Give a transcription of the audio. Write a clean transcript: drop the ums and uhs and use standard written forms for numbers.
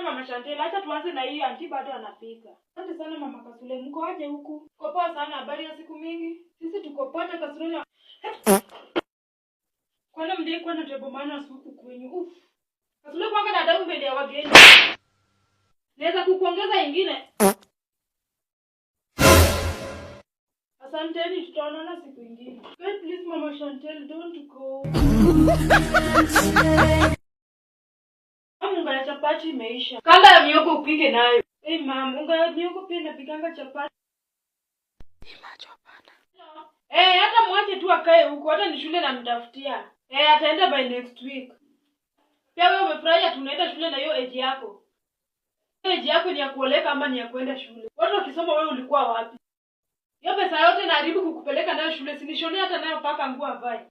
Mama Chantel, acha tuanze na hii anti bado anapika. Asante sana Mama Kasule, mko aje huku? Tuko poa sana, habari ya siku mingi. Sisi tuko poa Kasule. Kwani mdie kwa na tebo maana suku kwenyu. Kasule kwanga na damu mbele ya wageni. Naweza kukuongeza ingine? Asanteni, tutaonana siku nyingine. God please Mama Chantel, don't go. Unga ya chapati imeisha. Kanga ya mihogo upike nayo. Mama, unga ya mihogo pia napikanga chapati. Macho hapana. Hata mwache tu akae huko, hata ni shule namtafutia. Ataenda by next week. Pia wewe umefurahia tunaenda shule na hiyo age yako. Age yako ni ya kuoleka ama ni ya kwenda shule? Watu wakisoma wewe ulikuwa wapi? Hiyo pesa yote naharibu kukupeleka nayo shule, sinishonea hata nayo paka nguo avae.